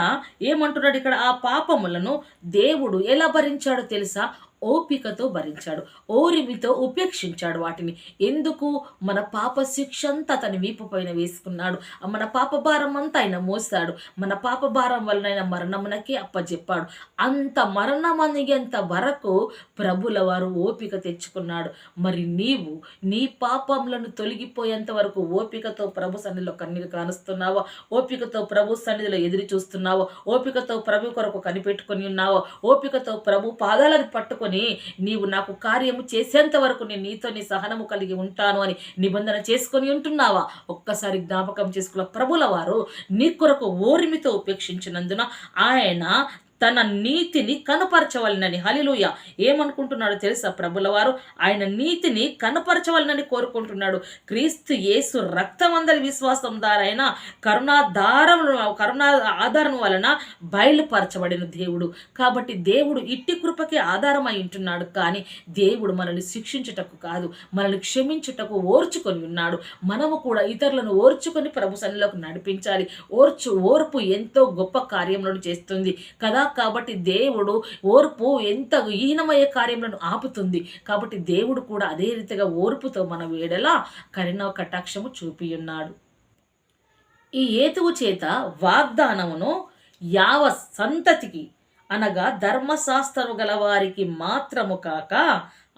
Speaker 1: ఏమంటున్నాడు ఇక్కడ, ఆ పాపములను దేవుడు ఎలా భరించాడో తెలుసా? ఓపికతో భరించాడు, ఓరిమితో ఉపేక్షించాడు వాటిని. ఎందుకు? మన పాప శిక్ష అంతా తన వీపు పైన వేసుకున్నాడు. మన పాప భారం అంతా ఆయన మోసాడు. మన పాప భారం వలన ఆయన మరణమునకే అప్పచెప్పాడు. అంత మరణమనిగేంత వరకు ప్రభుల వారు ఓపిక తెచ్చుకున్నాడు. మరి నీవు నీ పాపములను తొలగిపోయేంత వరకు ఓపికతో ప్రభు సన్నిధిలో కన్నీరు కానుస్తున్నావా? ఓపికతో ప్రభు సన్నిధిలో ఎదురు చూస్తున్నావా? ఓపికతో ప్రభు కొరకు కనిపెట్టుకొని ఉన్నావా? ఓపికతో ప్రభు పాదాలను పట్టుకొని నీవు నాకు కార్యము చేసేంత వరకు నేను నీతో నీ సహనము కలిగి ఉంటాను అని నిబంధన చేసుకొని ఉంటున్నావా? ఒక్కసారి జ్ఞాపకం చేసుకున్న ప్రభుల వారు నీ కొరకు ఓర్మితో ఉపేక్షించినందున ఆయన తన నీతిని కనపరచవలనని. హల్లెలూయా. ఏమనుకుంటున్నాడు తెలుసా? ప్రభుల వారు ఆయన నీతిని కనపరచవలనని కోరుకుంటున్నాడు. క్రీస్తు యేసు రక్తమందరి విశ్వాసం ద్వారా ఆయన కరుణా ఆధారం వలన బయలుపరచబడిన దేవుడు. కాబట్టి దేవుడు ఇట్టి కృపకి ఆధారమై ఉంటున్నాడు. కానీ దేవుడు మనల్ని శిక్షించుటకు కాదు, మనల్ని క్షమించుటకు ఓర్చుకొని ఉన్నాడు. మనము కూడా ఇతరులను ఓర్చుకొని ప్రభు సన్నిధిలోకి నడిపించాలి. ఓర్పు ఎంతో గొప్ప కార్యములను చేస్తుంది కదా. కాబట్టి దేవుడు ఓర్పు ఎంత హీనమయ్యే కార్యములను ఆపుతుంది. కాబట్టి దేవుడు కూడా అదే రీతిగా ఓర్పుతో మన వేడలా కరుణ కటాక్షము చూపి ఉన్నాడు. ఈ హేతువు చేత వాగ్దానమును యావ సంతతికి అనగా ధర్మశాస్త్రము గల వారికి మాత్రము కాక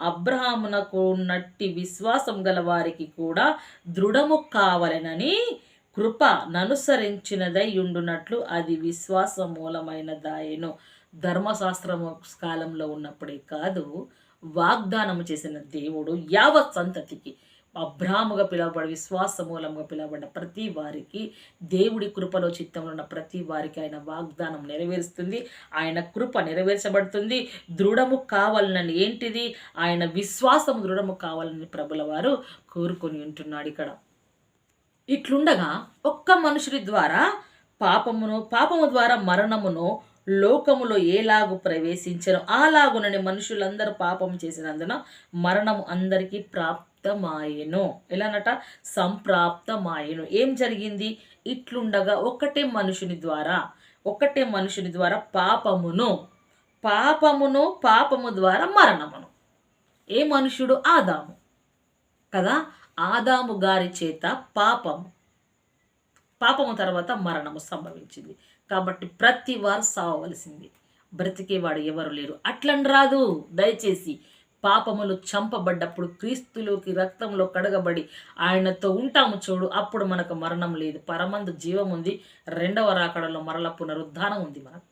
Speaker 1: అబ్రహామునకు నట్టి విశ్వాసం గల వారికి కూడా దృఢము కావలెనని కృప ననుసరించినదై ఉండునట్లు అది విశ్వాస మూలమైనదాయను. ధర్మశాస్త్రము కాలంలో ఉన్నప్పుడే కాదు, వాగ్దానము చేసిన దేవుడు యావత్ సంతతికి అబ్రాముగా పిలువబడి విశ్వాస మూలంగా పిలువబడ్డ ప్రతి వారికి దేవుడి కృపలో చిత్తంలో ఉన్న ప్రతి వారికి ఆయన వాగ్దానం నెరవేరుస్తుంది. ఆయన కృప నెరవేర్చబడుతుంది. దృఢము కావాలని ఏంటిది? ఆయన విశ్వాసం దృఢము కావాలని ప్రభుల వారు కోరుకొని ఉంటున్నాడు. ఇక్కడ ఇట్లుండగా ఒక్క మనుషుడి ద్వారా పాపము ద్వారా మరణమును లోకములో ఏలాగు ప్రవేశించను అలాగునని మనుషులందరూ పాపం చేసినందున మరణము అందరికీ ప్రాప్తమాయెను. ఎలానట? సంప్రాప్తమాయెను. ఏం జరిగింది? ఇట్లుండగా ఒకటే మనుషుని ద్వారా పాపము ద్వారా మరణమును. ఏ మనుషుడు? ఆదాము కదా. ఆదాము గారి చేత పాపము తర్వాత మరణము సంభవించింది. కాబట్టి ప్రతి వారు సావవలసింది. బ్రతికేవాడు ఎవరు లేరు. అట్లని రాదు. దయచేసి పాపములు చంపబడ్డప్పుడు క్రీస్తులోకి రక్తంలో కడగబడి ఆయనతో ఉంటాము చూడు, అప్పుడు మనకు మరణం లేదు. పరమందు జీవం ఉంది. రెండవ రాకడలో మరల పునరుద్ధానం ఉంది మనకు.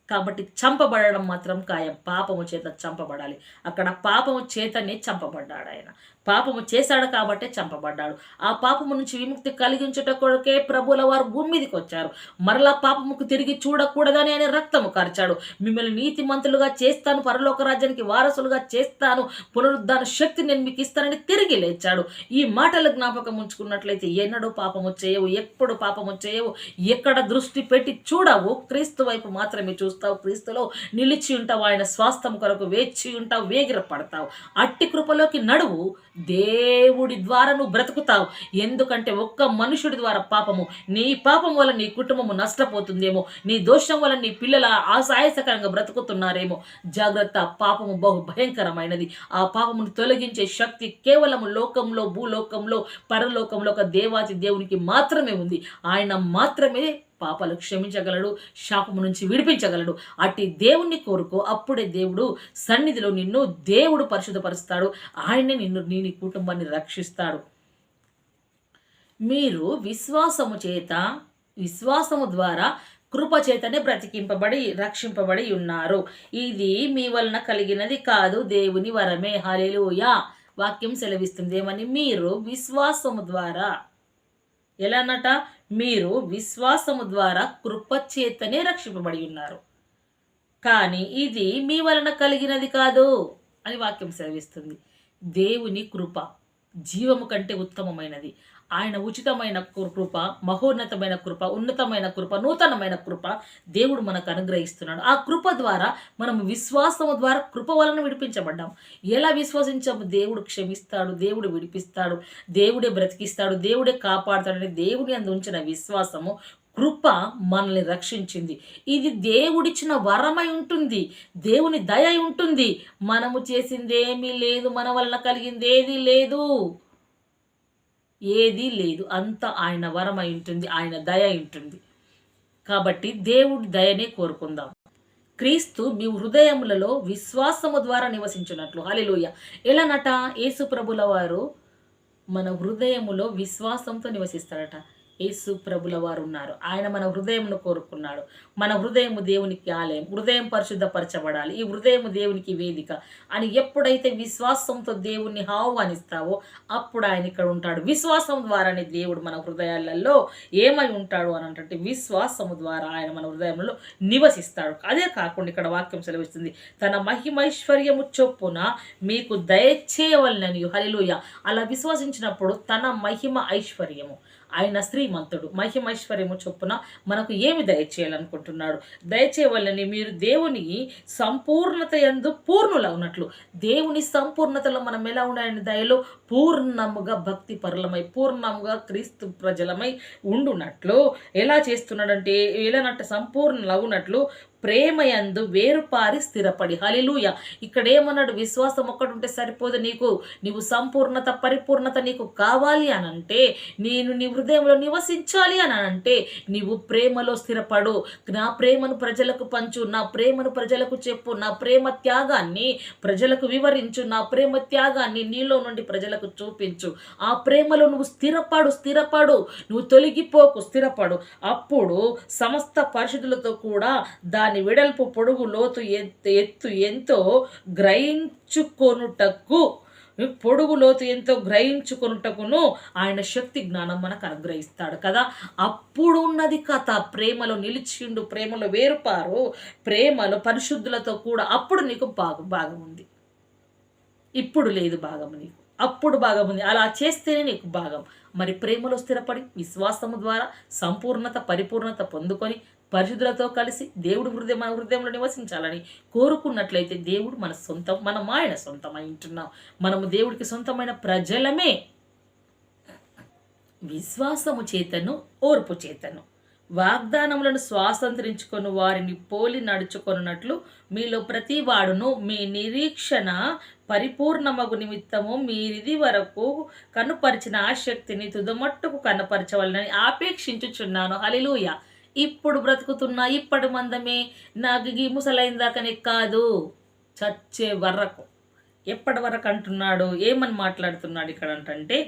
Speaker 1: కాబట్టి చంపబడడం మాత్రం ఖాయం. పాపము చేత చంపబడాలి. అక్కడ పాపము చేతనే చంపబడ్డాడు ఆయన. పాపము చేశాడు కాబట్టే చంపబడ్డాడు. ఆ పాపము నుంచి విముక్తి కలిగించుట కొరకే ప్రభుల వారు భూమి మీదకి వచ్చారు. మరలా పాపముకు తిరిగి చూడకూడదని ఆయన రక్తము కార్చాడు. మిమ్మల్ని నీతిమంతులుగా చేస్తాను, పరలోక రాజ్యానికి వారసులుగా చేస్తాను, పునరుద్ధాన శక్తి నేను మీకు ఇస్తానని తిరిగి లేచాడు. ఈ మాటలు జ్ఞాపకం ఉంచుకున్నట్లయితే ఎన్నడూ పాపము చేయవు, ఎప్పుడు పాపము చేయవు, ఎక్కడ దృష్టి పెట్టి చూడవు, క్రీస్తు వైపు మాత్రమే చూస్తావు. క్రీస్తులో నిలిచి ఉంటావు. ఆయన స్వాస్థ్యం కొరకు వేచి ఉంటావు, వేగిర పడతావు. అట్టి కృపలోకి నడువు. దేవుడి ద్వారా నువ్వు బ్రతుకుతావు. ఎందుకంటే ఒక్క మనుషుడి ద్వారా నీ పాపం వల్ల నీ కుటుంబము నష్టపోతుందేమో, నీ దోషం వల్ల నీ పిల్లల ఆయాసకరంగా బ్రతుకుతున్నారేమో. జాగ్రత్త. పాపము బహు భయంకరమైనది. ఆ పాపమును తొలగించే శక్తి కేవలం లోకంలో, భూలోకంలో, పరలోకంలో ఒక దేవాతి దేవునికి మాత్రమే ఉంది. ఆయన మాత్రమే పాపాలు క్షమించగలడు, శాపము నుంచి విడిపించగలడు. అట్టి దేవుణ్ణి కోరుకో. అప్పుడే దేవుడు సన్నిధిలో నిన్ను దేవుడు పరిశుద్ధపరుస్తాడు. ఆయనే నీ కుటుంబాన్ని రక్షిస్తాడు. మీరు విశ్వాసము ద్వారా కృప చేతనే రక్షింపబడి ఉన్నారు. ఇది మీ వలన కలిగినది కాదు, దేవుని వరమే. హల్లెలూయా. వాక్యం సెలవిస్తుంది ఏమని? మీరు విశ్వాసము ద్వారా, ఎలానట? మీరు విశ్వాసము ద్వారా కృప చేతనే రక్షింపబడి ఉన్నారు, కానీ ఇది మీ వలన కలిగినది కాదు అని వాక్యం సెలవిస్తుంది. దేవుని కృప జీవము కంటే ఉత్తమమైనది. ఆయన ఉచితమైన కృప, మహోన్నతమైన కృప, ఉన్నతమైన కృప, నూతనమైన కృప దేవుడు మనకు అనుగ్రహిస్తున్నాడు. ఆ కృప ద్వారా మనం విశ్వాసము ద్వారా కృప వలన విడిపించబడ్డాం. ఎలా విశ్వసించాము? దేవుడు క్షమిస్తాడు, దేవుడు విడిపిస్తాడు, దేవుడే బ్రతికిస్తాడు, దేవుడే కాపాడుతాడని దేవుని అందు ఉంచిన విశ్వాసము, కృప మనల్ని రక్షించింది. ఇది దేవుడిచ్చిన వరమై ఉంటుంది, దేవుని దయ ఉంటుంది. మనము చేసిందేమీ లేదు, మన వలన కలిగింది ఏదీ లేదు. అంత ఆయన వరమై ఉంటుంది, ఆయన దయ ఉంటుంది. కాబట్టి దేవుడి దయనే కోరుకుందాం. క్రీస్తు మీ హృదయములలో విశ్వాసము ద్వారా నివసించున్నట్లు. హల్లెలూయా. ఎలానట? యేసు ప్రభుల వారు మన హృదయములో విశ్వాసంతో నివసిస్తాడట. యేసు ప్రభుల వారు ఉన్నారు. ఆయన మన హృదయమును కోరుకున్నాడు. మన హృదయము దేవునికి ఆలయం, హృదయం పరిశుద్ధపరచబడాలి, ఈ హృదయము దేవునికి వేదిక అని ఎప్పుడైతే విశ్వాసంతో దేవుణ్ణి ఆహ్వానిస్తావో అప్పుడు ఆయన ఇక్కడ ఉంటాడు. విశ్వాసం ద్వారానే దేవుడు మన హృదయాలలో ఏమై ఉంటాడు అని అంటే విశ్వాసము ద్వారా ఆయన మన హృదయంలో నివసిస్తాడు. అదే కాకుండా ఇక్కడ వాక్యం సెలవిస్తుంది, తన మహిమైశ్వర్యము చొప్పున మీకు దయచేయవలనని. హల్లెలూయా. అలా విశ్వసించినప్పుడు తన మహిమ ఐశ్వర్యము, ఆయన శ్రీమంతుడు, మహిమైశ్వర్యము చొప్పున మనకు ఏమి దయచేయాలనుకుంటున్నాడు? దయచేయవలని మీరు దేవుని సంపూర్ణత యందు పూర్ణులవునట్లు. దేవుని సంపూర్ణతలో మనం ఎలా ఉండాలని? దయలో పూర్ణముగా భక్తి పరులమై, పూర్ణముగా క్రీస్తు ప్రజలమై ఉండునట్లు. ఎలా చేస్తున్నాడంటే, ఎలానంటే సంపూర్ణలవునట్లు ప్రేమయందు వేరుపారి స్థిరపడి. హల్లెలూయా. ఇక్కడ ఏమన్నాడు? విశ్వాసం ఒక్కటి ఉంటే సరిపోదు. నీవు సంపూర్ణత, పరిపూర్ణత నీకు కావాలి అనంటే, నేను నీ హృదయంలో నివసించాలి అని అంటే నీవు ప్రేమలో స్థిరపడు. నా ప్రేమను ప్రజలకు పంచు, నా ప్రేమను ప్రజలకు చెప్పు, నా ప్రేమ త్యాగాన్ని ప్రజలకు వివరించు, నా ప్రేమ త్యాగాన్ని నీలో నుండి ప్రజలకు చూపించు. ఆ ప్రేమలో నువ్వు స్థిరపడు, నువ్వు తొలగిపోకు, స్థిరపడు. అప్పుడు సమస్త పరిశుద్ధులతో కూడా దాని వెడల్పు, పొడుగు, లోతు, ఎత్తు ఎంతో గ్రహించుకొనుటకు పొడుగు లోతు ఎంతో గ్రహించుకొనుటకును ఆయన శక్తి జ్ఞానం మనకు అనుగ్రహిస్తాడు కదా. అప్పుడు ఉన్నది కథ. ప్రేమలో నిలిచిండు, ప్రేమలో వేరుపారు, ప్రేమలో పరిశుద్ధులతో కూడా. అప్పుడు నీకు భాగం ఉంది. ఇప్పుడు లేదు భాగం నీకు, అప్పుడు భాగం ఉంది. అలా చేస్తేనే నీకు భాగం. మరి ప్రేమలో స్థిరపడి విశ్వాసము ద్వారా సంపూర్ణత పరిపూర్ణత పొందుకొని పరిశుద్ధులతో కలిసి దేవుడు మన హృదయంలో నివసించాలని కోరుకున్నట్లయితే దేవుడు మన సొంతం, మనం ఆయన సొంతమై ఉంటున్నాం. మనము దేవుడికి సొంతమైన ప్రజలమే. విశ్వాసము చేతను ఓర్పు చేతను వాగ్దానములను స్వాతంత్రించుకొని వారిని పోలి నడుచుకొనున్నట్లు మీలో ప్రతి వాడును మీ నిరీక్షణ పరిపూర్ణమగు నిమిత్తము మీరిది వరకు కనుపరిచిన ఆసక్తిని తుదమట్టుకు కనపరచవలనని ఆపేక్షించుచున్నాను. హల్లెలూయా. ఇప్పుడు బ్రతుకుతున్నా ఇప్పటి మందమే, నాకు ఈ ముసలైన దాకానే కాదు, చచ్చే వరకు. ఎప్పటి వరకు అంటున్నాడు, ఏమని మాట్లాడుతున్నాడు ఇక్కడ అంటే,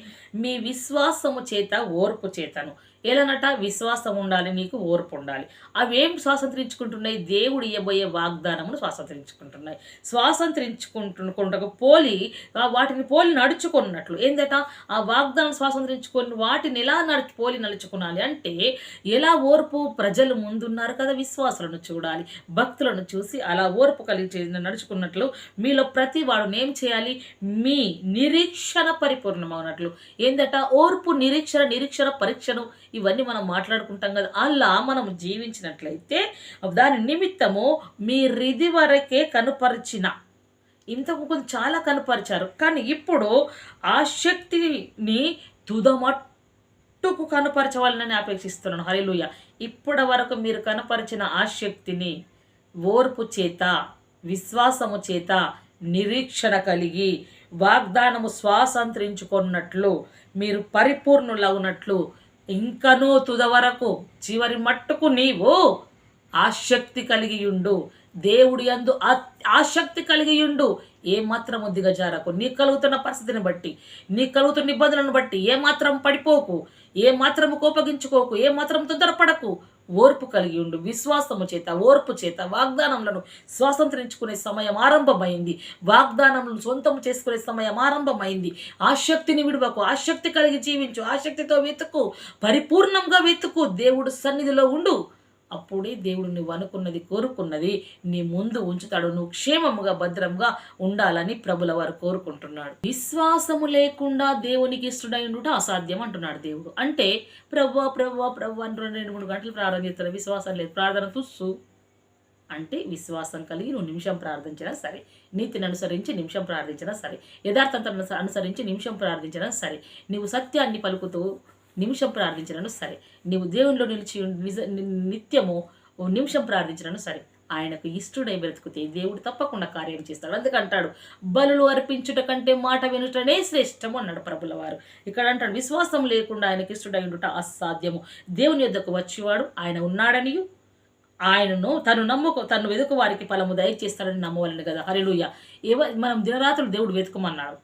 Speaker 1: మీ విశ్వాసము చేత ఓర్పు చేతను. ఎలానట? విశ్వాసం ఉండాలి, నీకు ఓర్పు ఉండాలి. అవేం స్వాతంత్రించుకుంటున్నాయి? దేవుడు ఇవ్వబోయే వాగ్దానమును స్వాతంత్రించుకుంటున్నాయి. స్వాతంత్రించుకుంటున్నకు పోలి వాటిని పోలి నడుచుకున్నట్లు. ఏందట? ఆ వాగ్దానం స్వాతంత్రించుకొని వాటిని ఎలా పోలి నడుచుకునాలి అంటే, ఎలా ఓర్పు? ప్రజలు ముందున్నారు కదా, విశ్వాసులను చూడాలి, భక్తులను చూసి అలా ఓర్పు కలిగి నడుచుకున్నట్లు మీలో ప్రతి వాడు ఏం చేయాలి? మీ నిరీక్షణ పరిపూర్ణమవునట్లు. ఏందట? ఓర్పు, నిరీక్షణ పరీక్షను ఇవన్నీ మనం మాట్లాడుకుంటాం కదా. అలా మనం జీవించినట్లయితే దాని నిమిత్తము మీరిది వరకే కనుపరిచిన, ఇంతకు కొంచెం చాలా కనుపరిచారు, కానీ ఇప్పుడు ఆ శక్తిని తుదమట్టుకు కనుపరచవాలని అపేక్షిస్తున్నాను. హల్లెలూయా. ఇప్పటి వరకు మీరు కనపరిచిన ఆ శక్తిని ఓర్పు చేత, విశ్వాసము చేత, నిరీక్షణ కలిగి వాగ్దానము స్వాతంత్రించుకున్నట్లు మీరు పరిపూర్ణులవునట్లు ఇంకనూ తుద వరకు చివరి మట్టుకు నీవు ఆసక్తి కలిగియుండు. దేవుడి యందు ఆసక్తి కలిగియుండు. ఏమాత్రము దిగజారకు. నీకు కలుగుతున్న పరిస్థితిని బట్టి, నీకు కలుగుతున్న ఇబ్బందులను బట్టి ఏమాత్రం పడిపోకు, ఏమాత్రము కోపగించుకోకు, ఏమాత్రం తొందరపడకు. ఓర్పు కలిగి ఉండు. విశ్వాసము చేత, ఓర్పు చేత వాగ్దానములను స్వాతంత్రించుకునే సమయం ఆరంభమైంది. వాగ్దానములను సొంతం చేసుకునే సమయం ఆరంభమైంది. ఆసక్తిని విడువకు, ఆసక్తి కలిగి జీవించు, ఆసక్తితో వెతుకు, పరిపూర్ణంగా వెతుకు, దేవుడు సన్నిధిలో ఉండు. అప్పుడే దేవుడు నువ్వు అనుకున్నది, కోరుకున్నది నీ ముందు ఉంచుతాడు. నువ్వు క్షేమముగా భద్రంగా ఉండాలని ప్రభుల వారు కోరుకుంటున్నాడు. విశ్వాసము లేకుండా దేవునికి ఇష్టడై ఉండుట అసాధ్యం అంటున్నాడు దేవుడు. అంటే ప్రభు అని 2-3 గంటలు ప్రార్థన చేస్తారు, విశ్వాసం లేదు, ప్రార్థన తుస్సు. అంటే విశ్వాసం కలిగి నువ్వు నిమిషం ప్రార్థించినా సరే, నీతిని అనుసరించి నిమిషం ప్రార్థించినా సరే, యథార్థతను అనుసరించి నిమిషం ప్రార్థించినా సరే, నీవు సత్యాన్ని పలుకుతూ నిమిషం ప్రార్థించినను సరే, నీవు దేవునిలో నిలిచి నిత్యము నిమిషం ప్రార్థించినను సరే, ఆయనకు ఇష్టడై బ్రతికితే దేవుడు తప్పకుండా కార్యం చేస్తాడు. అందుకంటాడు, బలులు అర్పించుట కంటే మాట వినుటనే శ్రేష్టము అన్నాడు ప్రభుల వారు. ఇక్కడ అంటాడు, విశ్వాసం లేకుండా ఆయనకు ఇష్టడై ఉండుట అసాధ్యము. దేవుని యొద్దకు వచ్చేవాడు ఆయన ఉన్నాడనియు, ఆయనను తను వెతుకు వారికి ఫలము దయచేస్తాడని నమ్మవాలని కదా. హల్లెలూయా. మనం దినరాత్రులు దేవుడు వెతుకమన్నాడు.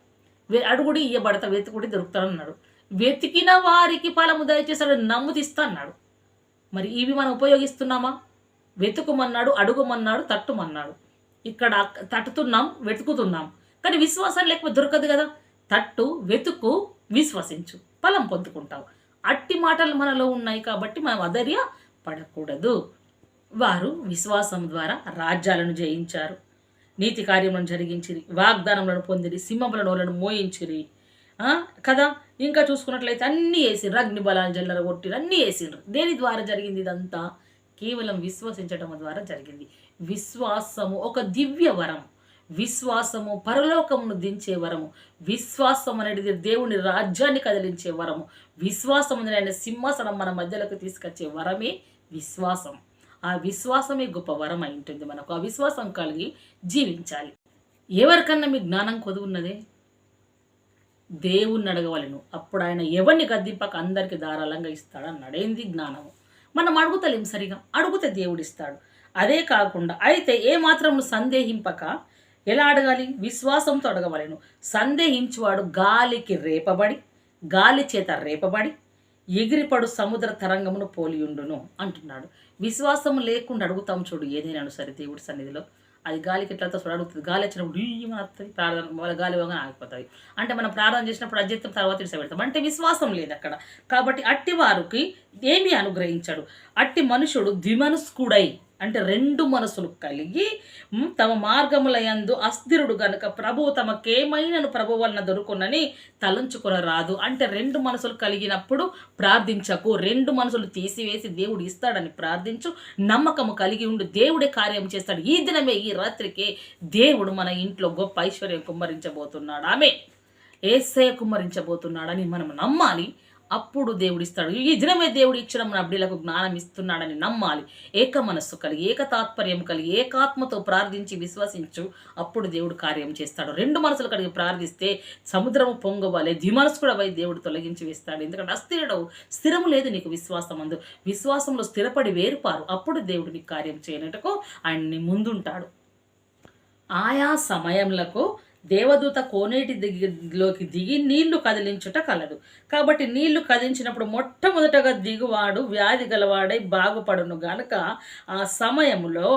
Speaker 1: అడుగుడి ఇయ్యబడత, వెతుకుడి దొరుకుతాడన్నాడు. వెతికిన వారికి ఫలము దయచేస్తాడని నమ్ముతిస్తా అన్నాడు. మరి ఇవి మనం ఉపయోగిస్తున్నామా? వెతుకుమన్నాడు, అడుగుమన్నాడు, తట్టుమన్నాడు. ఇక్కడ తట్టుతున్నాం, వెతుకుతున్నాం, కానీ విశ్వాసం లేకపోతే దొరకదు కదా. తట్టు, వెతుకు, విశ్వసించు, ఫలం పొందుకుంటావు. అట్టి మాటలు మనలో ఉన్నాయి కాబట్టి మనం అధైర్య పడకూడదు. వారు విశ్వాసం ద్వారా రాజ్యాలను జయించారు, నీతి కార్యములను జరిగించిరి, వాగ్దానములను పొందిరి, సింహముల నోలను మోయించిరి కదా. ఇంకా చూసుకున్నట్లయితే అన్నీ వేసిండ్రు, అగ్ని బలాలు జల్లర కొట్టిరు, అన్నీ వేసిండ్రు. దేని ద్వారా జరిగింది ఇదంతా? కేవలం విశ్వసించడం ద్వారా జరిగింది. విశ్వాసము ఒక దివ్య వరం. విశ్వాసము పరలోకమును దించే వరము. విశ్వాసం అనేది దేవుని రాజ్యాన్ని కదిలించే వరము. విశ్వాసం అనేది ఆయన సింహాసనం మన మధ్యలోకి తీసుకొచ్చే వరమే విశ్వాసం. ఆ విశ్వాసమే గొప్ప వరం అయి ఉంటుంది మనకు. ఆ విశ్వాసం కలిగి జీవించాలి. ఎవరికన్నా మీ జ్ఞానం కొదువున్నదే? దేవుణ్ణి అడగవలను, అప్పుడు ఆయన ఎవరిని గద్దింపక అందరికి ధారాళంగా ఇస్తాడు అన్నాడు. ఏంది జ్ఞానము? మనం అడుగుతలేం సరిగా, అడుగుతే దేవుడు ఇస్తాడు. అదే కాకుండా అయితే ఏమాత్రం సందేహింపక ఎలా అడగాలి? విశ్వాసంతో అడగవలను. సందేహించువాడు గాలి చేత రేపబడి ఎగిరిపడు సముద్ర తరంగమును పోలియుండును అంటున్నాడు. విశ్వాసం లేకుండా అడుగుతాం చూడు ఏదైనా సరే దేవుడి సన్నిధిలో, అది గాలికి ఎట్లా అడుగుతుంది, గాలి వచ్చినప్పుడు వస్తుంది, ప్రార్థన వాళ్ళ గాలి వాగా ఆగిపోతుంది. అంటే మనం ప్రార్థన చేసినప్పుడు అది చేస్తాం, తర్వాత ఇడిసపెడతాం, అంటే విశ్వాసం లేదు అక్కడ. కాబట్టి అట్టి వారికి ఏమీ అనుగ్రహించాడు. అట్టి మనుషుడు ద్విమనస్కుడై, అంటే రెండు మనసులు కలిగి తమ మార్గముల యందు అస్థిరుడు గనుక ప్రభువు తమకేమైనను ప్రభు వలన దొరుకునని తలంచుకొనరాదు. అంటే రెండు మనసులు కలిగినప్పుడు ప్రార్థించకు, రెండు మనసులు తీసివేసి దేవుడు ఇస్తాడని ప్రార్థించు, నమ్మకము కలిగి ఉండు, దేవుడే కార్యం చేస్తాడు. ఈ దినమే, ఈ రాత్రికి దేవుడు మన ఇంట్లో గొప్ప ఐశ్వర్యం కుమ్మరించబోతున్నాడు. ఆమె ఏసే కుమ్మరించబోతున్నాడని మనం నమ్మాలి. అప్పుడు దేవుడు ఇస్తాడు. ఈ దినమే దేవుడు ఇచ్చిన మన బిడ్డలకు జ్ఞానం ఇస్తున్నాడని నమ్మాలి. ఏక మనస్సు కలిగి, ఏక తాత్పర్యం కలిగి, ఏకాత్మతో ప్రార్థించి విశ్వసించు, అప్పుడు దేవుడు కార్యం చేస్తాడు. రెండు మనసులు కలిగి ప్రార్థిస్తే సముద్రము పొంగవాలి, ద్విమనస్సు కూడా పోయి దేవుడు తొలగించి వేస్తాడు. ఎందుకంటే అస్థిరుడు, స్థిరము లేదు నీకు విశ్వాసం అందు. విశ్వాసంలో స్థిరపడి వేరుపారు, అప్పుడు దేవుడు నీకు కార్యం చేయనట్టుకు ఆయన ముందుంటాడు. ఆయా సమయములకు దేవదూత కోనేటి లోకి దిగి నీళ్లు కదిలించుట కలదు. కాబట్టి నీళ్లు కదిలించినప్పుడు మొట్టమొదటగా దిగువాడు వ్యాధి గలవాడై బాగుపడును గనుక ఆ సమయంలో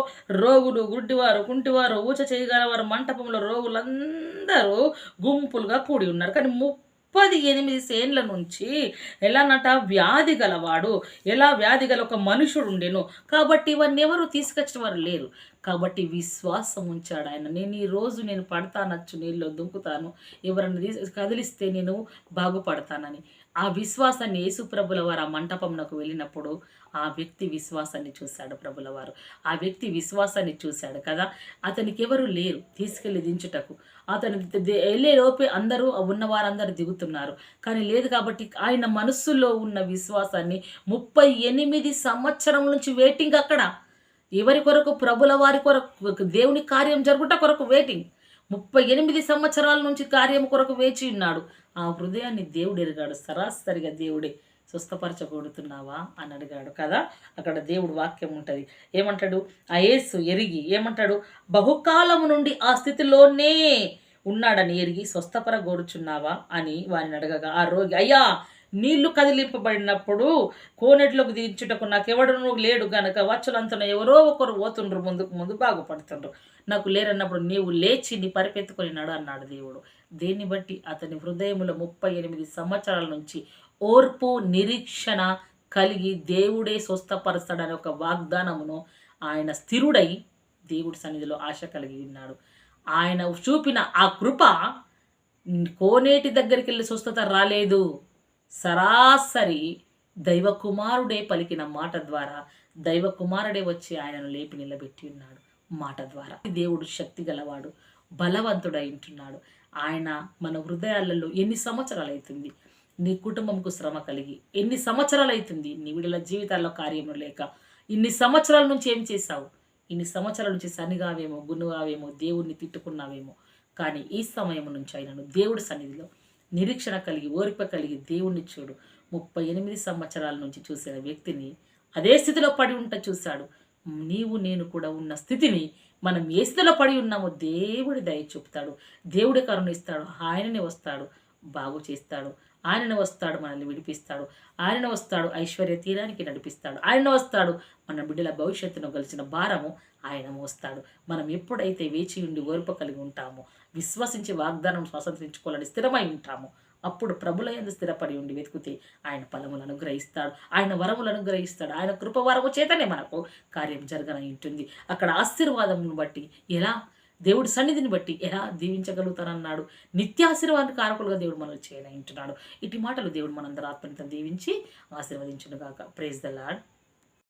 Speaker 1: రోగులు, గుడ్డివారు, కుంటివారు, ఊచ చేయగలవారు, మంటపంలో రోగులందరూ గుంపులుగా కూడి ఉన్నారు. కానీ 38 ఏండ్ల నుంచి ఎలానట వ్యాధి గలవాడు, ఎలా వ్యాధి గల ఒక మనుషుడు ఉండెను. కాబట్టి ఇవన్నీ ఎవరు తీసుకొచ్చిన వారు లేరు. కాబట్టి విశ్వాసం ఉంచాడు ఆయన. నేను ఈరోజు నేను పడతానచ్చు, నీళ్ళు దుంకుతాను, ఎవరన్నా కదిలిస్తే నేను బాగుపడతానని. ఆ విశ్వాసాన్ని యేసు ప్రభుల వారు ఆ మంటపంలోకి వెళ్ళినప్పుడు ఆ వ్యక్తి విశ్వాసాన్ని చూశాడు. ప్రభుల వారు ఆ వ్యక్తి విశ్వాసాన్ని చూశాడు కదా. అతనికి ఎవరు లేరు తీసుకెళ్ళి దించుటకు. అతను వెళ్ళే లోపే అందరూ ఉన్నవారందరూ దిగుతున్నారు, కానీ లేదు. కాబట్టి ఆయన మనస్సులో ఉన్న విశ్వాసాన్ని 38 సంవత్సరం నుంచి వెయిటింగ్ అక్కడ. ఎవరి కొరకు? ప్రభుల వారి కొరకు, దేవుని కార్యం జరుగుట కొరకు వెయిటింగ్. 38 సంవత్సరాల నుంచి కార్యం కొరకు వేచి ఉన్నాడు. ఆ హృదయాన్ని దేవుడు ఎరిగాడు. సరాసరిగా దేవుడే స్వస్థపరచగొడుతున్నావా అని అడిగాడు కదా. అక్కడ దేవుడు వాక్యం ఉంటుంది. ఏమంటాడు? ఆ యేసు ఎరిగి ఏమంటాడు? బహుకాలము నుండి ఆ స్థితిలోనే ఉన్నాడని ఎరిగి స్వస్థపరగొడుచున్నావా అని వారిని అడగగా, ఆ రోగి, అయ్యా నీళ్లు కదిలింపబడినప్పుడు కోనేటిలోకి దించుటకు నాకెవడను లేడు గనక వచ్చులంతన ఎవరో ఒకరు పోతుండ్రు, ముందు బాగుపడుతుండ్రు, నాకు లేరన్నప్పుడు నీవు లేచి నీ పరిపెత్తుకొని నడు అన్నాడు దేవుడు. దీన్ని బట్టి అతని హృదయంలో 38 సంవత్సరాల నుంచి ఓర్పు, నిరీక్షణ కలిగి దేవుడే స్వస్థపరుస్తాడనే ఒక వాగ్దానమును ఆయన స్థిరుడై దేవుడి సన్నిధిలో ఆశ కలిగి ఉన్నాడు. ఆయన చూపిన ఆ కృప కోనేటి దగ్గరికి వెళ్ళి స్వస్థత రాలేదు. సరాసరి దైవ కుమారుడే పలికిన మాట ద్వారా దైవ కుమారుడే వచ్చి ఆయనను లేపి నిలబెట్టి ఉన్నాడు. మాట ద్వారా దేవుడు శక్తి గలవాడు, బలవంతుడై ఉంటున్నాడు. ఆయన మన హృదయాలలో ఎన్ని సంవత్సరాలు అవుతుంది నీ కుటుంబంకు శ్రమ కలిగి, ఎన్ని సంవత్సరాలు అవుతుంది నీ విడుదల జీవితాల్లో కార్యము లేక, ఇన్ని సంవత్సరాల నుంచి ఏం చేశావు? ఇన్ని సంవత్సరాల నుంచి సనిగావేమో, గున్నుగావేమో, దేవుడిని తిట్టుకున్నావేమో. కానీ ఈ సమయం నుంచి ఆయనను దేవుడి సన్నిధిలో నిరీక్షణ కలిగి, ఓర్పు కలిగి దేవుణ్ణి చూడు. 38 సంవత్సరాల నుంచి చూసిన వ్యక్తిని అదే స్థితిలో పడి ఉంట చూశాడు. నీవు నేను కూడా ఉన్న స్థితిని మనం ఏ స్థితిలో పడి ఉన్నామో దేవుడి దయ చూపుతాడు, దేవుడి కరుణిస్తాడు, ఆయననే వస్తాడు, బాగు చేస్తాడు, ఆయననే వస్తాడు, మనల్ని విడిపిస్తాడు, ఆయననే వస్తాడు, ఐశ్వర్య తీరానికి నడిపిస్తాడు, ఆయన వస్తాడు, మన బిడ్డల భవిష్యత్తును కలిసిన భారము ఆయన మోస్తాడు. మనం ఎప్పుడైతే వేచి ఉండి ఓర్పు కలిగి ఉంటామో, విశ్వసించి వాగ్దానం స్వతంత్రించుకోవాలని స్థిరమై ఉంటామో, అప్పుడు ప్రభుల యందు స్థిరపడి ఉండి వెతికితే ఆయన ఫలములను అనుగ్రహిస్తాడు, ఆయన వరములను అనుగ్రహిస్తాడు. ఆయన కృప వరము చేతనే మనకు కార్యం జరగనై ఉంటుంది. అక్కడ ఆశీర్వాదమును బట్టి ఎలా, దేవుడి సన్నిధిని బట్టి ఎలా దీవించగలుగుతానన్నాడు. నిత్యాశీర్వాద కారకులుగా దేవుడు మనల్ని చేయనై ఉంటున్నాడు. ఇటు మాటలు దేవుడు మనందరూ ఆత్మనితం దీవించి ఆశీర్వదించును గాక. Praise the lord.